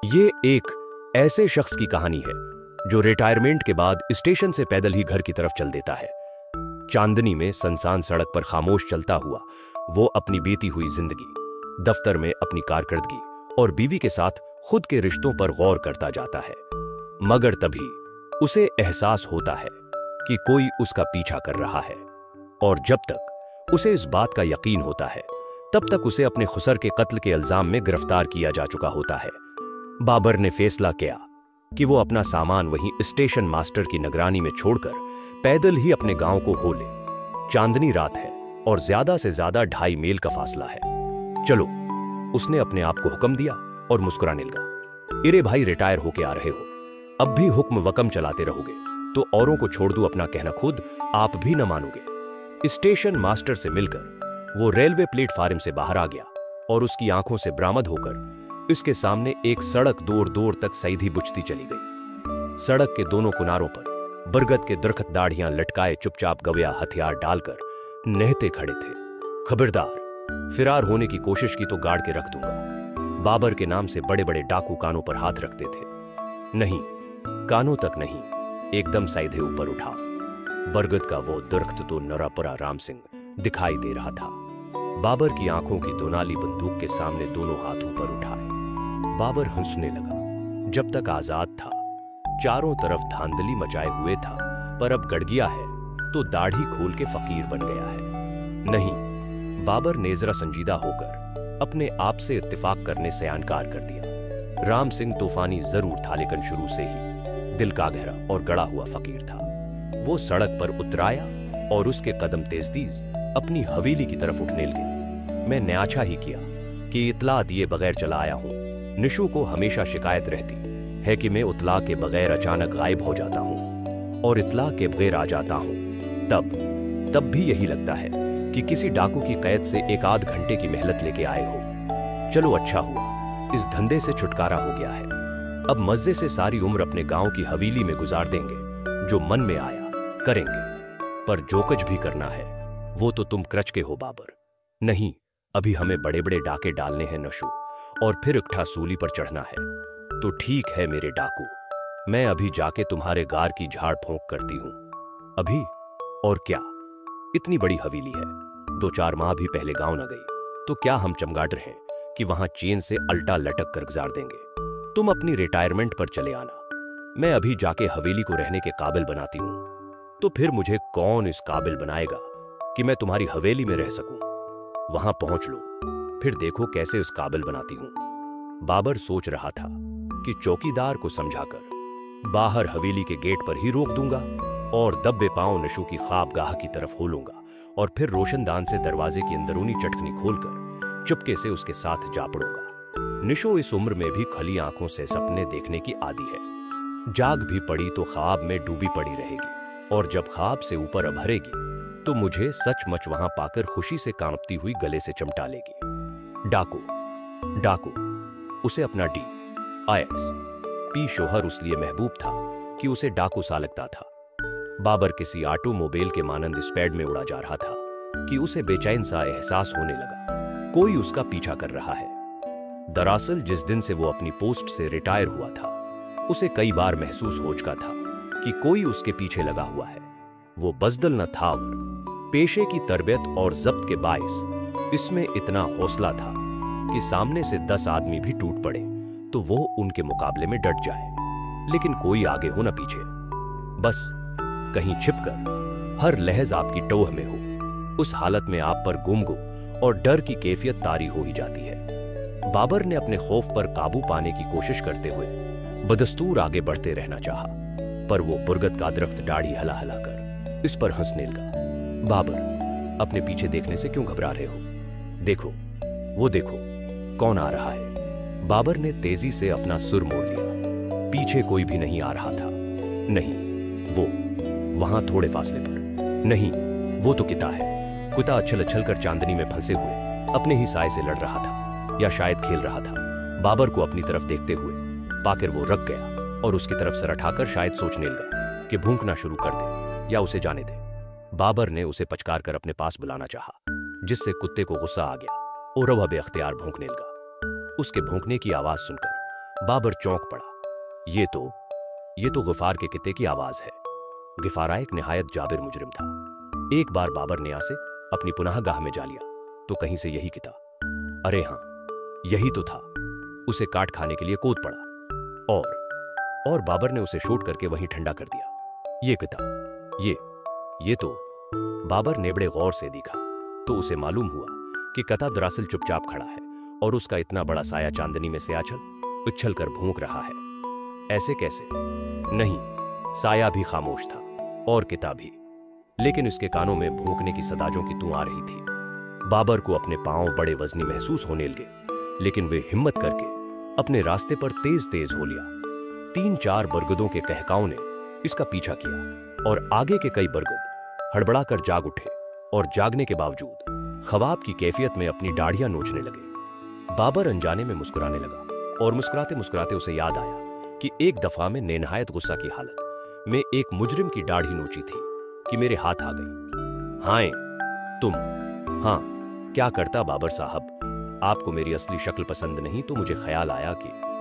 ये एक ऐसे शख्स की कहानी है जो रिटायरमेंट के बाद स्टेशन से पैदल ही घर की तरफ चल देता है। चांदनी में सुनसान सड़क पर खामोश चलता हुआ वो अपनी बीती हुई जिंदगी, दफ्तर में अपनी कारकर्दगी और बीवी के साथ खुद के रिश्तों पर गौर करता जाता है। मगर तभी उसे एहसास होता है कि कोई उसका पीछा कर रहा है, और जब तक उसे इस बात का यकीन होता है तब तक उसे अपने खुसर के कत्ल के इल्जाम में गिरफ्तार किया जा चुका होता है। बाबर ने फैसला किया कि वो अपना सामान वहीं स्टेशन मास्टर की निगरानी में छोड़कर पैदल ही अपने गांव को हो ले। चांदनी रात है और ज्यादा से ज्यादा 2.5 मील का फासला है। चलो, उसने अपने आप को हुक्म दिया और मुस्कुराने लगा। इरे भाई, रिटायर होके आ रहे हो, अब भी हुक्म वकम चलाते रहोगे तो औरों को छोड़ दूं अपना कहना खुद आप भी न मानोगे। स्टेशन मास्टर से मिलकर वो रेलवे प्लेटफार्म से बाहर आ गया और उसकी आंखों से बरामद होकर इसके सामने एक सड़क दूर दूर तक सीधी बुझती चली गई। सड़क के दोनों किनारों पर बरगद के दरख्त दाढ़ियां लटकाए चुपचाप गवैया हथियार डालकर नहते खड़े थे। खबरदार, फिरार होने की कोशिश की तो गाड़ के रख दूंगा। बाबर के नाम से बड़े बड़े डाकू कानों पर हाथ रखते थे। नहीं, कानों तक नहीं, एकदम सीधे ऊपर उठा। बरगद का वो दरख्त तो नरापरा राम सिंह दिखाई दे रहा था। बाबर की आंखों की दोनाली बंदूक के सामने दोनों हाथ ऊपर उठाए। बाबर हंसने लगा। जब तक आजाद था चारों तरफ धांधली मचाए हुए था, पर अब गड़ गया है तो दाढ़ी खोल के फकीर बन गया है। नहीं, बाबर ने जरा संजीदा होकर अपने आप से इत्तेफाक करने से इनकार कर दिया। राम सिंह तूफानी जरूर था, लेकिन शुरू से ही दिल का गहरा और गड़ा हुआ फकीर था। वो सड़क पर उतराया और उसके कदम तेज तेज अपनी हवेली की तरफ उठने लगे। मैं न्याछा ही किया कि इतला दिए बगैर चला आया हूं। निशु को हमेशा शिकायत रहती है कि मैं इतला के बगैर अचानक गायब हो जाता हूं, और इतला के बगैर आ जाता हूं तब भी यही लगता है कि किसी डाकू की कैद से 1 आध घंटे की मेहनत लेके आए हो। चलो, अच्छा हुआ इस धंधे से छुटकारा हो गया है। अब मजे से सारी उम्र अपने गांव की हवेली में गुजार देंगे। जो मन में आया करेंगे, पर जो कुछ भी करना है वो तो तुम क्रच के हो बाबर। नहीं, अभी हमें बड़े बड़े डाके डालने हैं नशु, और फिर इकट्ठा सूली पर चढ़ना है। तो ठीक है मेरे डाकू, मैं अभी जाके तुम्हारे गार की झाड़ फूंक करती हूं। अभी? और क्या, इतनी बड़ी हवेली है, 2-4 माह भी पहले गांव न गई तो क्या हम चमगादड़ हैं कि वहां चेन से अल्टा लटक कर गुजार देंगे। तुम अपनी रिटायरमेंट पर चले आना, मैं अभी जाके हवेली को रहने के काबिल बनाती हूं। तो फिर मुझे कौन इस काबिल बनाएगा कि मैं तुम्हारी हवेली में रह सकूं। वहां पहुंच लो, फिर देखो कैसे उस काबिल बनाती हूं। बाबर सोच रहा था कि चौकीदार को समझाकर बाहर हवेली के गेट पर ही रोक दूंगा और दब्बे पांव नशु की ख्वाबगाह की तरफ हो लूंगा, और फिर रोशनदान से दरवाजे की अंदरूनी चटकनी खोलकर चुपके से उसके साथ जा पड़ूंगा। निशु इस उम्र में भी खली आंखों से सपने देखने की आदी है। जाग भी पड़ी तो ख्वाब में डूबी पड़ी रहेगी, और जब ख्वाब से ऊपर अभरेगी तो मुझे सचमुच वहां पाकर खुशी से कांपती हुई गले से चिमटा लेगी। डाकू उसे अपना DIS P शोहर उसलिए महबूब था कि उसे डाकू सा लगता था। बाबर किसी ऑटोमोबाइल के मानंद स्पीड में उड़ा जा रहा था कि उसे बेचैन सा एहसास होने लगा, कोई उसका पीछा कर रहा है। दरअसल जिस दिन से वो अपनी पोस्ट से रिटायर हुआ था उसे कई बार महसूस हो चुका था कि कोई उसके पीछे लगा हुआ है। वो बजदल न था, पेशे की तरबियत और जब्त के बाइस इसमें इतना हौसला था कि सामने से 10 आदमी भी टूट पड़े तो वो उनके मुकाबले में डट जाए, लेकिन कोई आगे हो न पीछे, बस कहीं छिपकर हर लहज आपकी टोह में हो। उस हालत में आप पर गुमगो और डर की कैफियत तारी हो ही जाती है। बाबर ने अपने खौफ पर काबू पाने की कोशिश करते हुए बदस्तूर आगे बढ़ते रहना चाहा, पर वो बरगद का दरख्त दाढ़ी हला हला कर इस पर हंसने लगा। बाबर, अपने पीछे देखने से क्यों घबरा रहे हो? देखो, वो देखो, कौन आ रहा है। बाबर ने तेजी से अपना सुर मोड़ लिया। पीछे कोई भी नहीं आ रहा था। नहीं, वो वहां थोड़े फासले पर। नहीं, वो तो किता है। कुत्ता अच्छल अच्छल कर चांदनी में फंसे हुए अपने ही साए से लड़ रहा था, या शायद खेल रहा था। बाबर को अपनी तरफ देखते हुए पाकर वो रख गया और उसकी तरफ सर उठाकर शायद सोचने लगा कि भूंकना शुरू कर दे या उसे जाने दे। बाबर ने उसे पचकार कर अपने पास बुलाना चाहा, जिससे कुत्ते को गुस्सा आ गया और अब बेअख्तियार भौंकने लगा। उसके भौंकने की आवाज सुनकर बाबर चौंक पड़ा। ये तो गुफार के किते की आवाज है। गिफारा एक निहायत जाबिर मुजरिम था। एक बार बाबर ने आसे अपनी पुनाहगाह में जा लिया तो कहीं से यही किता, अरे हां, यही तो था, उसे काट खाने के लिए कूद पड़ा और बाबर ने उसे शूट करके वहीं ठंडा कर दिया। ये किता, ये तो बाबर ने बड़े गौर से देखा तो उसे मालूम हुआ कि कता दरअसल चुपचाप खड़ा है और उसका इतना बड़ा साया चांदनी में से उछल कर भूंक रहा है। ऐसे कैसे? नहीं, साया भी खामोश था और किताब भी, लेकिन उसके कानों में भूंकने की सदाजों की तू आ रही थी। बाबर को अपने पांव बड़े वजनी महसूस होने लगे, लेकिन वे हिम्मत करके अपने रास्ते पर तेज तेज हो लिया। 3-4 बरगदों के कहकाओं ने इसका पीछा किया और आगे के कई बरगद हड़बड़ाकर जाग उठे और जागने के बावजूद ख्वाब की कैफियत में अपनी दाढ़ियां नोचने लगे। बाबर अनजाने में मुस्कुराने लगा और मुस्कुराते मुस्कुराते उसे याद आया कि एक दफा में नेनहायत गुस्सा की हालत में एक मुजरिम की दाढ़ी नोची थी कि मेरे हाथ आ गई। हाय तुम, हाँ, क्या करता बाबर साहब, आपको मेरी असली शक्ल पसंद नहीं तो मुझे ख्याल आया कि